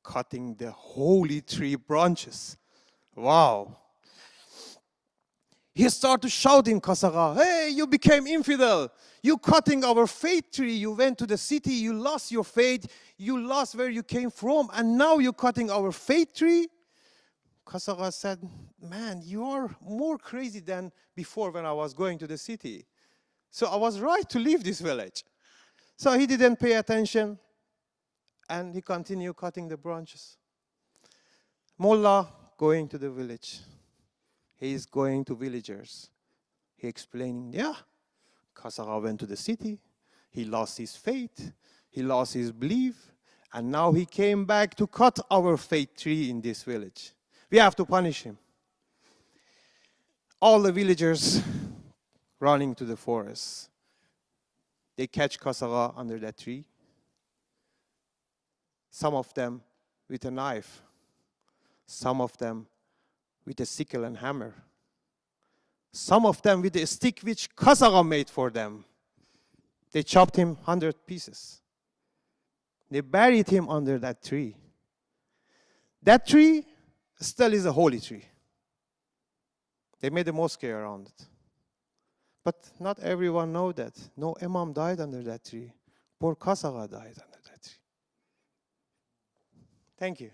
cutting the holy tree branches. Wow. He started shouting, Kasaga, hey, you became infidel. You cutting our faith tree. You went to the city. You lost your faith. You lost where you came from. And now you're cutting our faith tree? Kasaga said, man, you are more crazy than before when I was going to the city. So I was right to leave this village. So he didn't pay attention. And he continued cutting the branches. Mullah going to the village. He is going to villagers. He explaining, yeah, Kasaga went to the city. He lost his faith. He lost his belief. And now he came back to cut our faith tree in this village. We have to punish him. All the villagers running to the forest. They catch Kasaga under that tree. Some of them with a knife, some of them with a sickle and hammer, some of them with a stick which Kasaga made for them. They chopped him 100 pieces. They buried him under that tree. That tree still is a holy tree. They made a mosque around it. But not everyone knows that. No imam died under that tree. Poor Kasaga died under that tree. Thank you.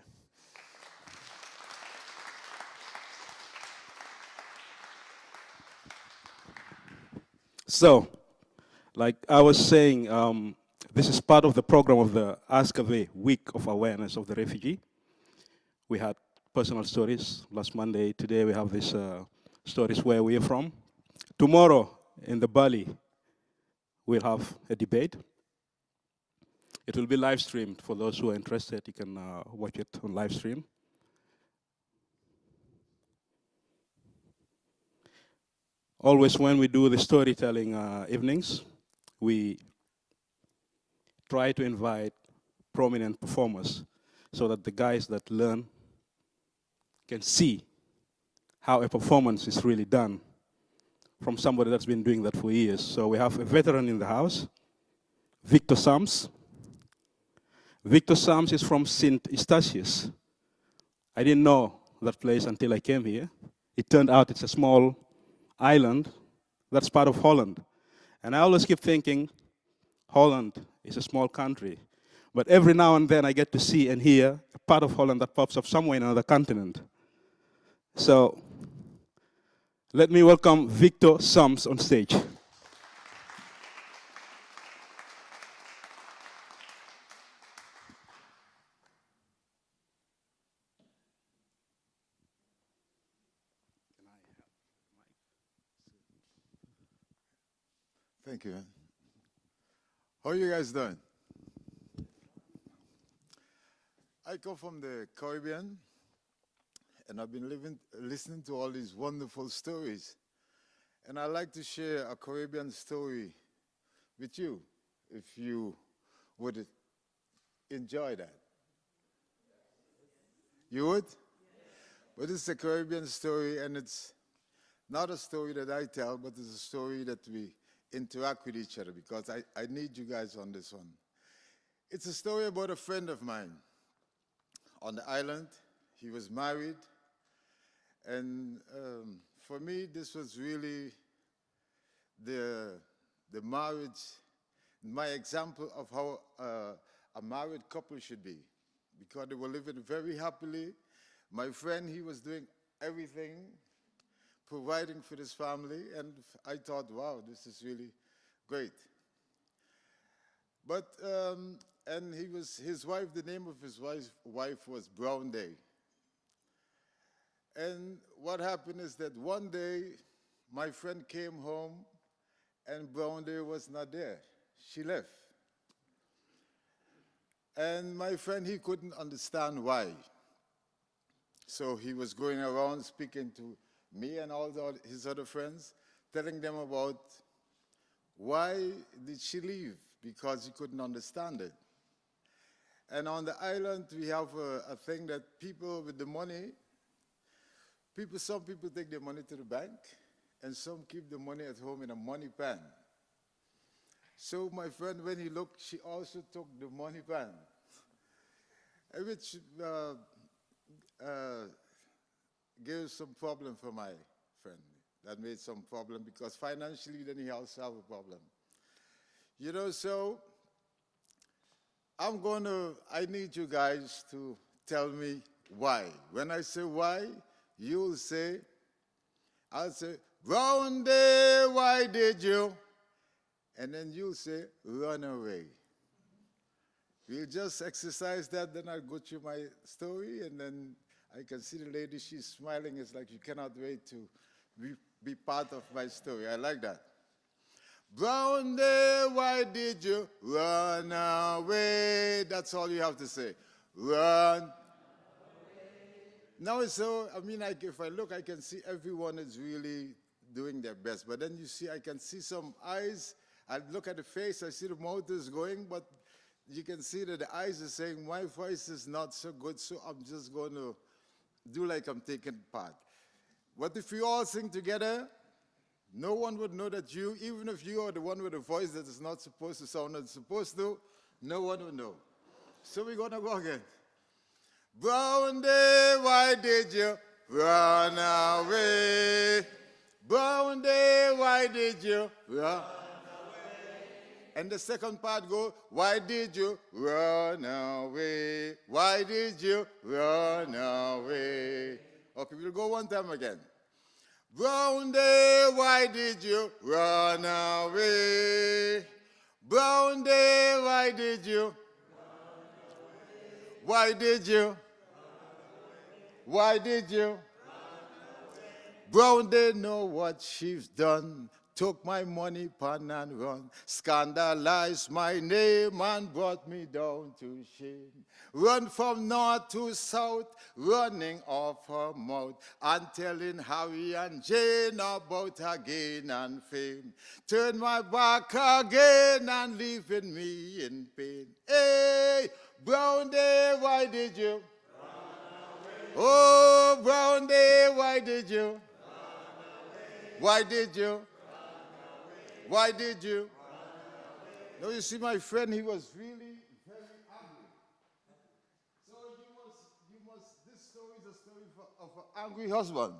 So, like I was saying, this is part of the program of the ASKV Week of Awareness of the Refugee. We had personal stories last Monday. Today we have these stories where we are from. Tomorrow in the Bali, we'll have a debate. It will be live streamed. For those who are interested, you can watch it on live stream. Always when we do the storytelling evenings, we try to invite prominent performers so that the guys that learn can see how a performance is really done from somebody that's been doing that for years. So we have a veteran in the house, Victor Sams. Victor Sams is from St. Eustatius. I didn't know that place until I came here. It turned out it's a small island that's part of Holland. And I always keep thinking, Holland is a small country. But every now and then I get to see and hear a part of Holland that pops up somewhere in another continent. So let me welcome Victor Sams on stage. Thank you. How are you guys doing? I come from the Caribbean, and I've been listening to all these wonderful stories. And I'd like to share a Caribbean story with you, if you would enjoy that. You would? But it's a Caribbean story, and it's not a story that I tell, but it's a story that we interact with each other, because I need you guys on this one. It's a story about a friend of mine on the island. He was married, and for me, this was really the marriage, my example of how a married couple should be, because they were living very happily. My friend, he was doing everything, providing for his family, and I thought, wow, this is really great. But, and his wife, the name of his wife was Brown Day. And what happened is that one day, my friend came home and Brown Day was not there. She left. And my friend, he couldn't understand why. So he was going around speaking to me and all his other friends, telling them about why did she leave, because he couldn't understand it. And on the island, we have a thing that people with the money, some people take their money to the bank, and some keep the money at home in a money pan. So my friend, when he looked, she also took the money pan, which gave some problem for my friend. That made some problem because financially then he also have a problem. You know, so I need you guys to tell me why. When I say why, you'll say, I'll say, Brown Day, why did you? And then you'll say, run away. We'll just exercise that, then I'll go through my story, and then I can see the lady, she's smiling. It's like you cannot wait to be part of my story. I like that. Brown Day, why did you run away? That's all you have to say. Run. Now it's so, I mean, if I look, I can see everyone is really doing their best. But then you see, I can see some eyes. I look at the face, I see the mouth is going, but you can see that the eyes are saying, my voice is not so good, so I'm just going to do like I'm taking part. What if we all sing together? No one would know that you, even if you are the one with a voice that is not supposed to sound as supposed to, no one would know. So we're going to go again. Brown Day, why did you run away? Brown Day, why did you run away? And the second part goes, why did you run away? Why did you run away? Okay, we'll go one time again. Brown Day, why did you run away? Brown Day, why did you run away? Why did you run away? Why did you run away? Brown Day know what she's done. Took my money, pan and run, scandalized my name and brought me down to shame. Run from north to south, running off her mouth, and telling Harry and Jane about her gain and fame. Turn my back again and leaving me in pain. Hey, Brown Day, why did you? Oh, Brown Day, why did you? Why did you? Why did you? No, you see, my friend, he was really very angry. So this story is a story of an angry husband.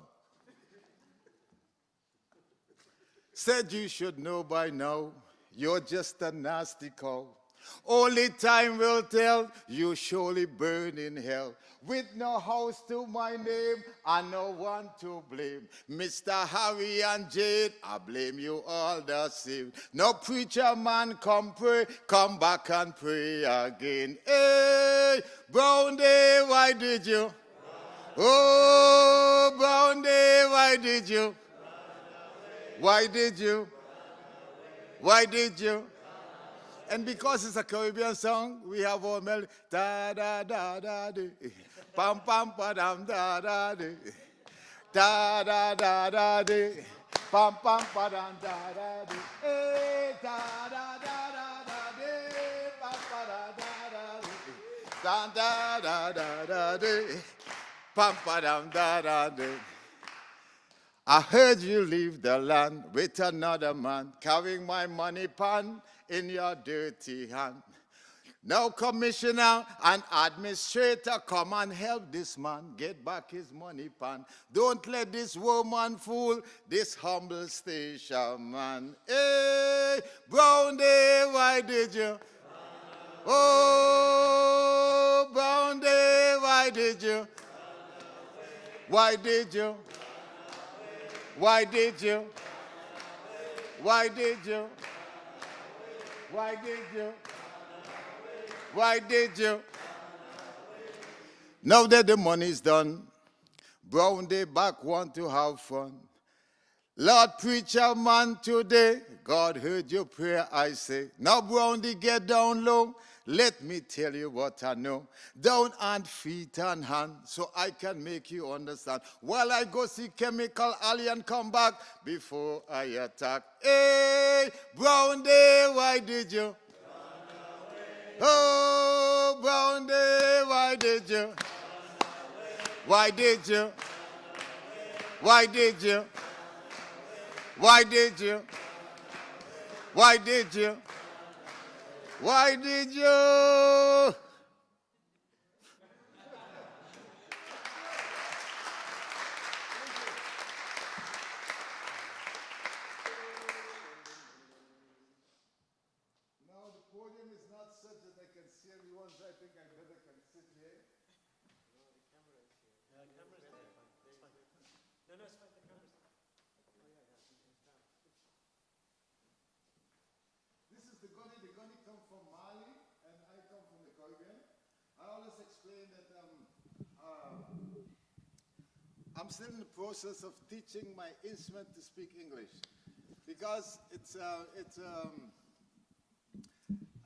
Said you should know by now, you're just a nasty cow. Only time will tell, you surely burn in hell. With no house to my name and no one to blame. Mr. Harry and Jane, I blame you all the same. No preacher man come pray, come back and pray again. Hey, Brown Day, why did you? Oh, Brown Day, why did you? Why did you? Why did you? And because it's a Caribbean song, we have our melody. Da da da da da. Pam pam pa dam da da da. Da da da da da. Pam pam pa dam da da da. Hey, da da da da da da. Pam pa da da da da. Da da da da da. Pam pa dam da da da. I heard you leave the land with another man, carrying my money pan in your dirty hand. Now, commissioner and administrator, come and help this man get back his money pan. Don't let this woman fool this humble station man. Hey, Brown Day, why did you? Oh, Brown Day, why did you? Why did you? Why did you? Why did you? Why did you? Why did you? Now that the money's done, brown day back want to have fun. Lord preacher man today, God heard your prayer, I say. Now brown day get down low. Let me tell you what I know. Down on feet and hands, so I can make you understand. While I go see chemical alien come back before I attack. Hey, brown day, why did you? Oh, brown day, why did you? Why did you? Why did you? Why did you? Why did you? Why did you? Now the podium is not such that I can see everyone, so I think I better can sit here. This is the Gunny. The Gunny come from Mali, and I come from the Caribbean. I always explain that I'm still in the process of teaching my instrument to speak English, because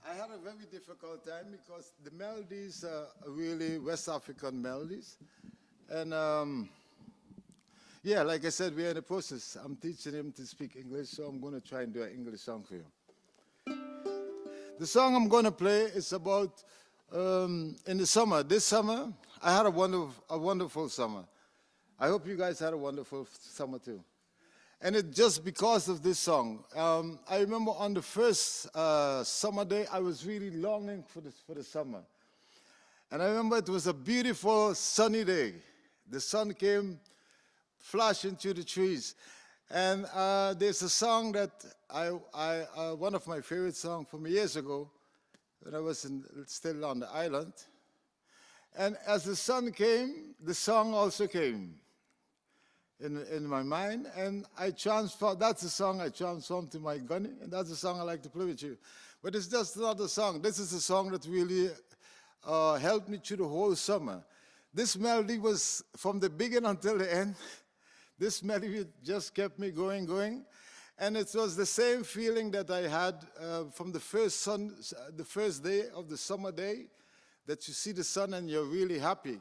I had a very difficult time because the melodies are really West African melodies, and yeah, like I said, we're in the process. I'm teaching him to speak English, so I'm going to try and do an English song for you. The song I'm going to play is about in the summer. This summer, I had a wonderful summer. I hope you guys had a wonderful summer too. And it's just because of this song. I remember on the first summer day, I was really longing for the summer. And I remember it was a beautiful sunny day. The sun came flashing through the trees. And there's a song that one of my favorite songs from years ago, when I was still on the island. And as the sun came, the song also came in my mind. And that's the song I transformed to my gunny, and that's the song I like to play with you. But it's just not a song. This is a song that really helped me through the whole summer. This melody was from the beginning until the end. This melody just kept me going. And it was the same feeling that I had from the first day of the summer day, that you see the sun and you're really happy.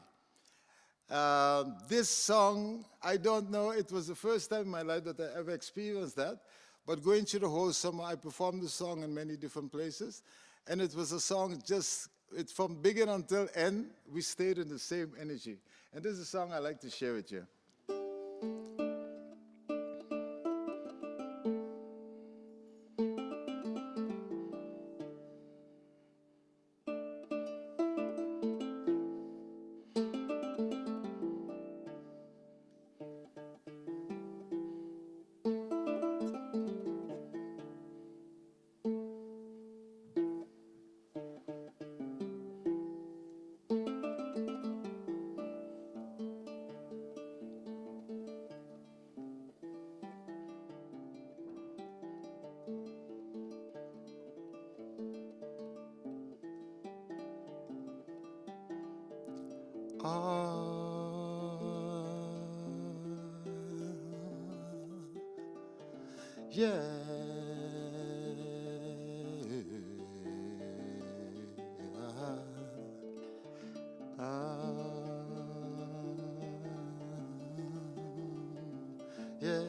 This song, I don't know, it was the first time in my life that I ever experienced that. But going through the whole summer, I performed the song in many different places. And it was a song from beginning until end, we stayed in the same energy. And this is a song I like to share with you. Yeah. Yeah.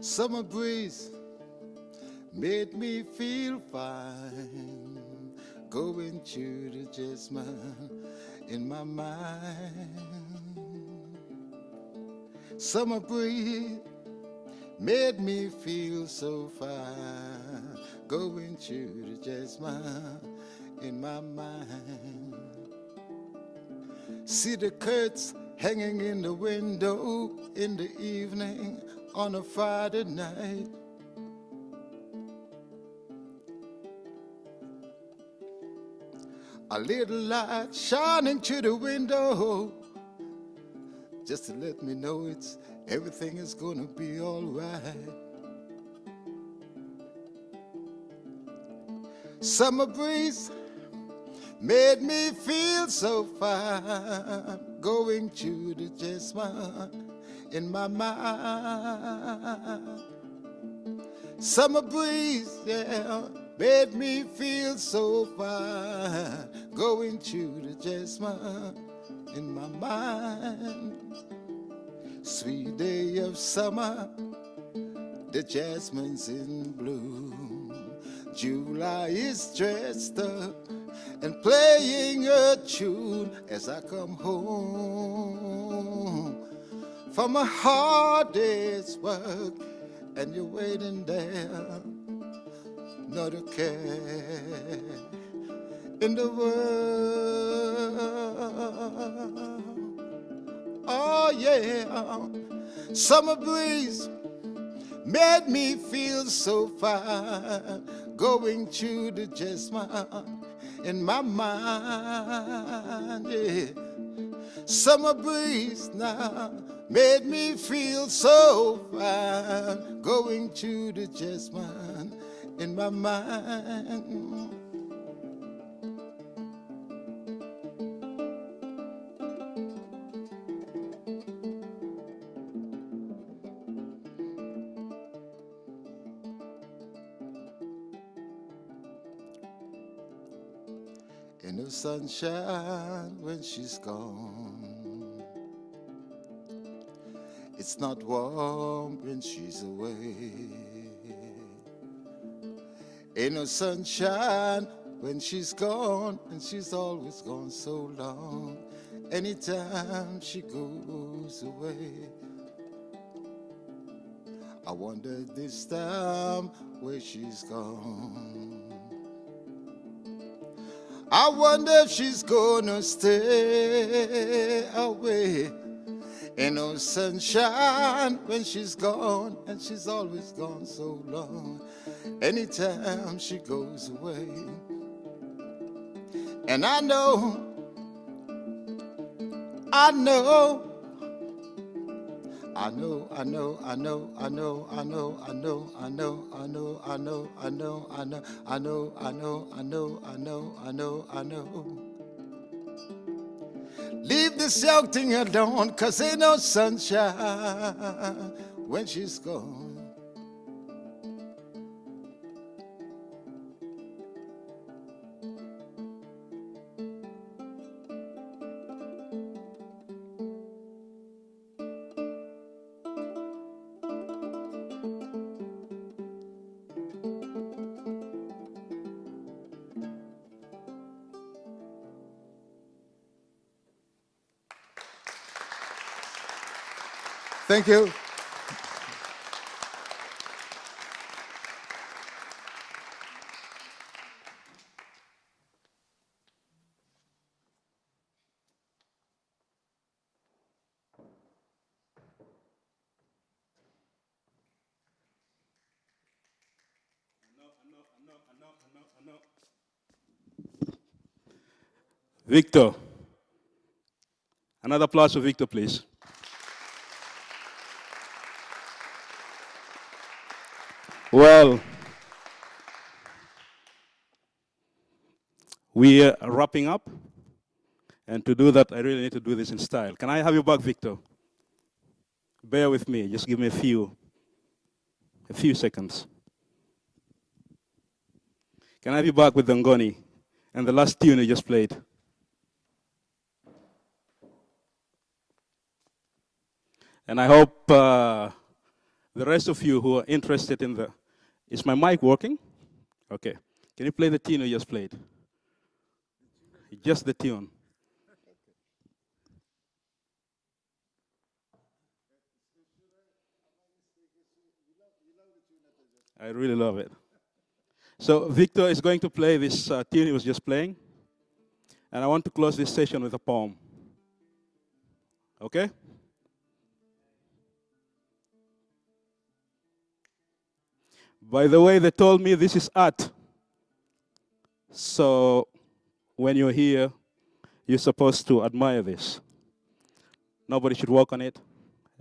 Summer breeze made me feel fine, going through the jasmine in my mind. Summer breeze made me feel so fine, going through the jasmine in my mind. See the curtains hanging in the window in the evening on a Friday night. A little light shining through the window, just to let me know everything is gonna be all right. Summer breeze made me feel so fine, going through the jasmine in my mind. Summer breeze, yeah, made me feel so fine, going through the jasmine in my mind. Sweet day of summer, the jasmine's in bloom. July is dressed up and playing a tune as I come home from a hard day's work, and you're waiting there, not a care in the world. Oh yeah, summer breeze made me feel so fine, going through the jasmine in my mind, yeah. Summer breeze now made me feel so fine, going through the jasmine in my mind. Ain't no sunshine when she's gone. It's not warm when she's away. Ain't no sunshine when she's gone, and she's always gone so long. Anytime she goes away, I wonder this time where she's gone. I wonder if she's gonna stay away. Ain't no sunshine when she's gone, and she's always gone so long. Anytime she goes away, and I know, I know, I know, I know, I know, I know, I know, I know, I know, I know, I know, I know, I know, I know, I know, I know, I know, I know, I know. Leave this young thing alone, 'cause ain't no sunshine when she's gone. Thank you. Victor. Another applause for Victor, please. Well, we are wrapping up. And to do that, I really need to do this in style. Can I have you back, Victor? Bear with me. Just give me a few seconds. Can I have you back with the Ngoni and the last tune you just played? And I hope the rest of you who are interested in the... Is my mic working? Okay. Can you play the tune you just played? Just the tune. I really love it. So Victor is going to play this tune he was just playing. And I want to close this session with a poem. Okay? By the way, they told me this is art. So when you're here, you're supposed to admire this. Nobody should work on it.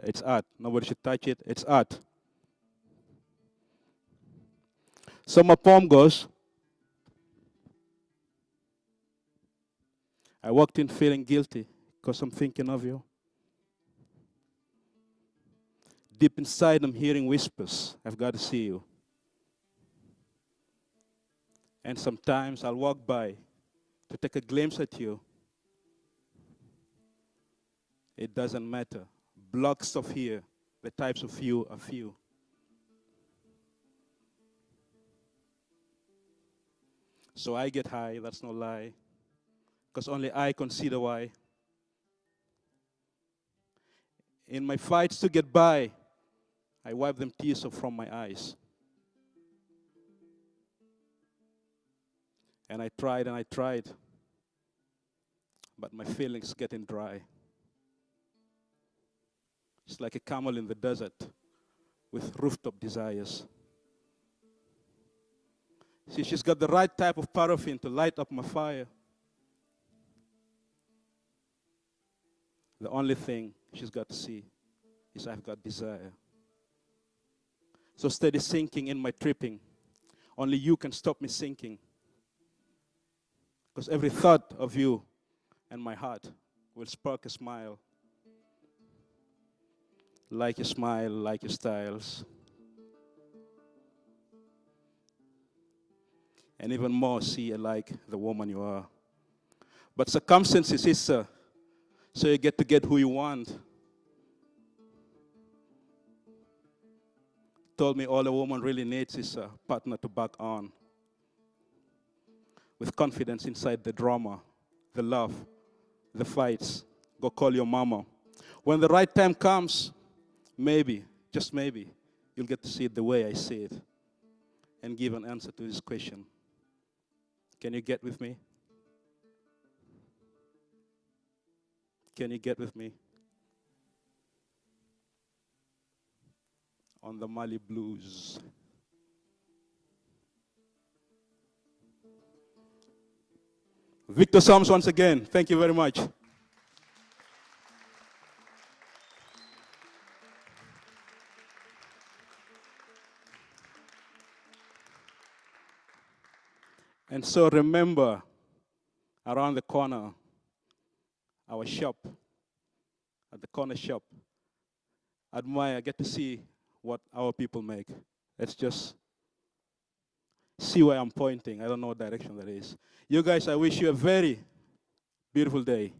It's art. Nobody should touch it. It's art. So my poem goes, I walked in feeling guilty because I'm thinking of you. Deep inside, I'm hearing whispers. I've got to see you. And sometimes I'll walk by to take a glimpse at you. It doesn't matter. Blocks of here, the types of you are few. So I get high, that's no lie, because only I consider why. In my fights to get by, I wipe them tears from my eyes. And I tried, but my feelings getting dry. It's like a camel in the desert with rooftop desires. See, she's got the right type of paraffin to light up my fire. The only thing she's got to see is I've got desire. So steady sinking in my tripping. Only you can stop me sinking. Because every thought of you and my heart will spark a smile. Like your smile, like your styles. And even more, see you like the woman you are. But circumstances is so you get to get who you want. Told me all a woman really needs is a partner to back on. With confidence inside the drama, the love, the fights. Go call your mama. When the right time comes, maybe, just maybe, you'll get to see it the way I see it and give an answer to this question. Can you get with me? Can you get with me? On the Mali Blues. Victor Sams once again. Thank you very much. And so remember, around the corner, our shop, at the corner shop, admire, get to see what our people make. Let's just see where I'm pointing. I don't know what direction that is. You guys, I wish you a very beautiful day.